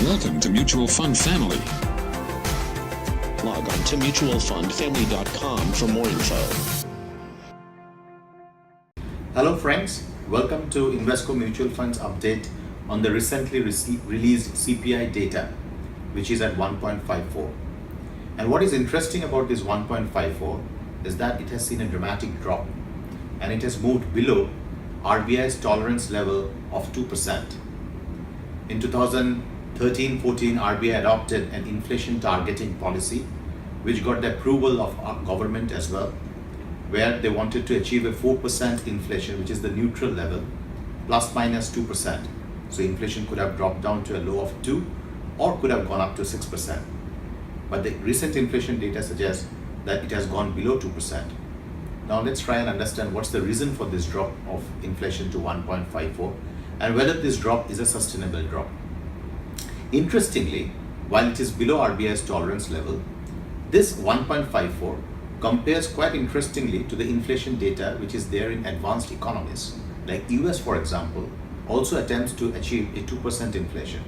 Welcome to Mutual Fund Family. Log on to mutualfundfamily.com for more info. Hello friends, welcome to Invesco Mutual Funds update on the recently released CPI data, which is at 1.54. And what is interesting about this 1.54 is that it has seen a dramatic drop and it has moved below RBI's tolerance level of 2%. In 2013-14, RBI adopted an inflation targeting policy which got the approval of our government as well, where they wanted to achieve a 4% inflation, which is the neutral level, plus minus 2%. So inflation could have dropped down to a low of 2 or could have gone up to 6%. But the recent inflation data suggests that it has gone below 2%. Now let's try and understand what's the reason for this drop of inflation to 1.54 and whether this drop is a sustainable drop. Interestingly, while it is below RBI's tolerance level, this 1.54 compares quite interestingly to the inflation data which is there in advanced economies. Like US, for example, also attempts to achieve a 2% inflation.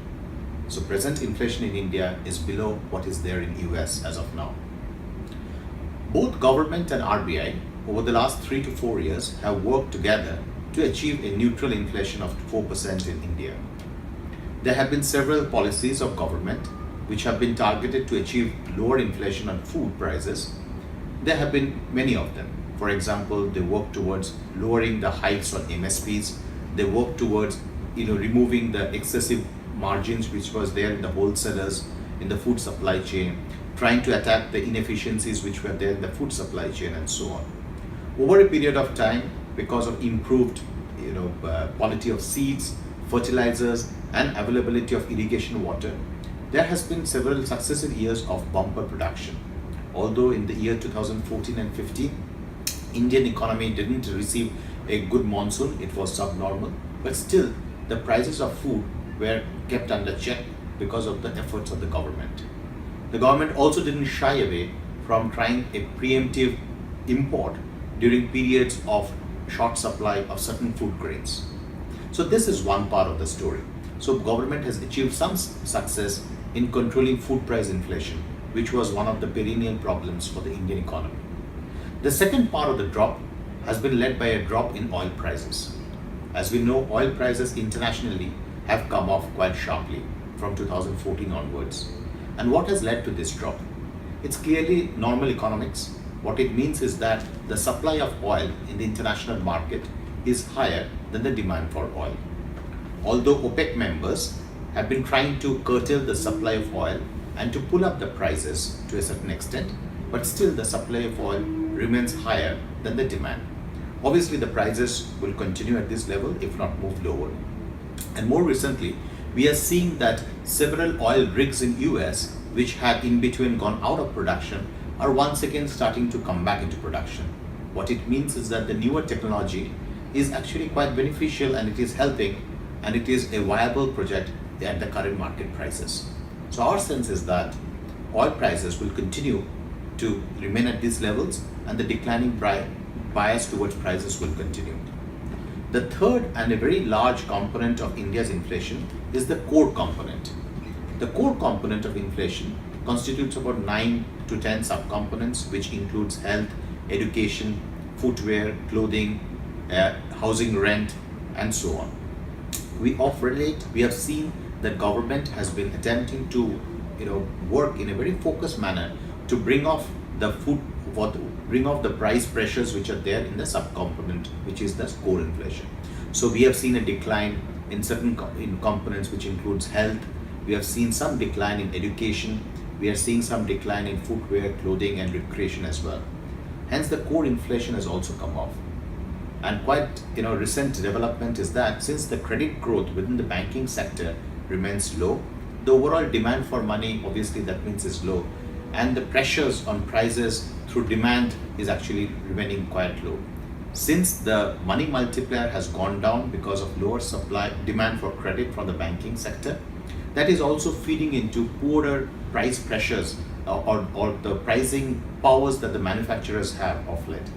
So present inflation in India is below what is there in US as of now. Both government and RBI over the last 3 to 4 years have worked together to achieve a neutral inflation of 4% in India. There have been several policies of government which have been targeted to achieve lower inflation on food prices. There have been many of them. For example, they work towards lowering the hikes on MSPs. They work towards removing the excessive margins which was there in the wholesalers in the food supply chain, trying to attack the inefficiencies which were there in the food supply chain and so on. Over a period of time, because of improved quality of seeds, fertilizers and availability of irrigation water, there has been several successive years of bumper production. Although in the year 2014 and 15, Indian economy didn't receive a good monsoon, it was subnormal, but still the prices of food were kept under check because of the efforts of the government. The government also didn't shy away from trying a preemptive import during periods of short supply of certain food grains. So this is one part of the story. So government has achieved some success in controlling food price inflation, which was one of the perennial problems for the Indian economy. The second part of the drop has been led by a drop in oil prices. As we know, oil prices internationally have come off quite sharply from 2014 onwards. And what has led to this drop? It's clearly normal economics. What it means is that the supply of oil in the international market is higher than the demand for oil. Although OPEC members have been trying to curtail the supply of oil and to pull up the prices to a certain extent, but still the supply of oil remains higher than the demand. Obviously, the prices will continue at this level, if not move lower. And more recently, we are seeing that several oil rigs in US, which had in between gone out of production, are once again starting to come back into production. What it means is that the newer technology is actually quite beneficial and it is helping and it is a viable project at the current market prices. So our sense is that oil prices will continue to remain at these levels and the declining bias towards prices will continue. The third and a very large component of India's inflation is the core component. The core component of inflation constitutes about 9 to 10 subcomponents, which includes health, education, footwear, clothing, housing rent, and so on. We have seen that government has been attempting to work in a very focused manner to bring off the price pressures which are there in the subcomponent, which is the core inflation. So we have seen a decline in certain components which includes health. We have seen some decline in education. We are seeing some decline in footwear, clothing and recreation as well. Hence the core inflation has also come off. And quite recent development is that since the credit growth within the banking sector remains low, the overall demand for money obviously that means is low, and the pressures on prices through demand is actually remaining quite low. Since the money multiplier has gone down because of lower demand for credit from the banking sector, that is also feeding into poorer price pressures or the pricing powers that the manufacturers have of late.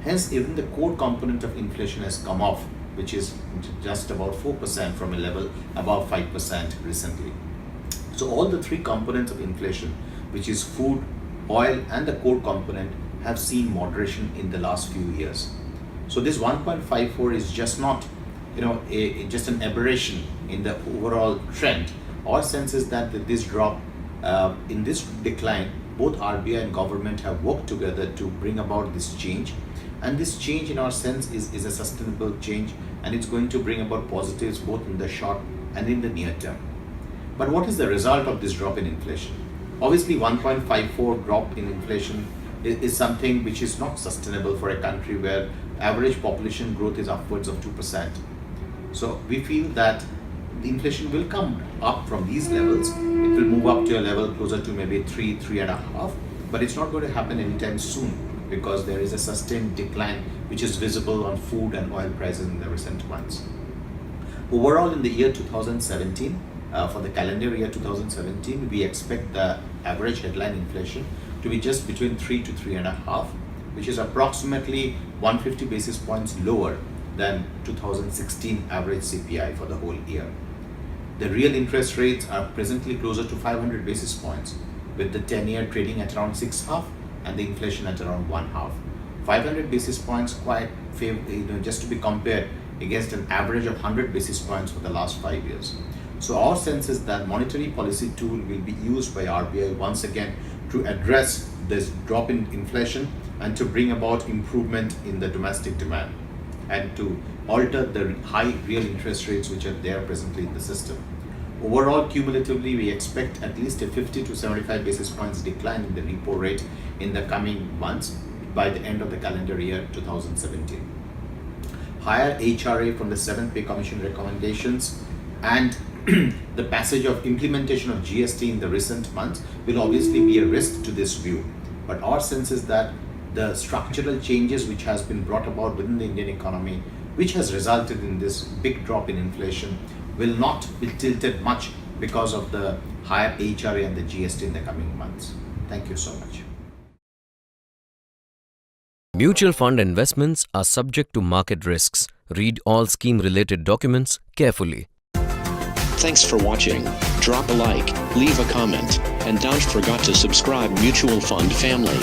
Hence, even the core component of inflation has come off, which is just about 4% from a level above 5% recently. So all the three components of inflation, which is food, oil, and the core component, have seen moderation in the last few years. So this 1.54 is just not, just an aberration in the overall trend. Our sense is that this drop, in this decline, both RBI and government have worked together to bring about this change. And this change, in our sense, is a sustainable change, and it's going to bring about positives both in the short and in the near term. But what is the result of this drop in inflation? Obviously, 1.54 drop in inflation is something which is not sustainable for a country where average population growth is upwards of 2%. So we feel that the inflation will come up from these levels. It will move up to a level closer to maybe 3.5, but it's not going to happen anytime soon because there is a sustained decline which is visible on food and oil prices in the recent months. Overall, in the year 2017, for the calendar year 2017, we expect the average headline inflation to be just between 3 to 3.5, which is approximately 150 basis points lower than 2016 average CPI for the whole year. The real interest rates are presently closer to 500 basis points, with the 10-year trading at around 6.5 and the inflation at around 1.5. 500 basis points quite just to be compared against an average of 100 basis points for the last 5 years. So our sense is that monetary policy tool will be used by RBI once again to address this drop in inflation and to bring about improvement in the domestic demand and to alter the high real interest rates which are there presently in the system. Overall, cumulatively, we expect at least a 50 to 75 basis points decline in the repo rate in the coming months by the end of the calendar year 2017. Higher HRA from the 7th Pay Commission recommendations and the passage of implementation of GST in the recent months will obviously be a risk to this view. But our sense is that the structural changes which has been brought about within the Indian economy, which has resulted in this big drop in inflation, will not be tilted much because of the higher HRA and the GST in the coming months. Thank you so much. Mutual fund investments are subject to market risks. Read all scheme-related documents carefully. Thanks for watching. Drop a like, leave a comment, and don't forget to subscribe Mutual Fund family.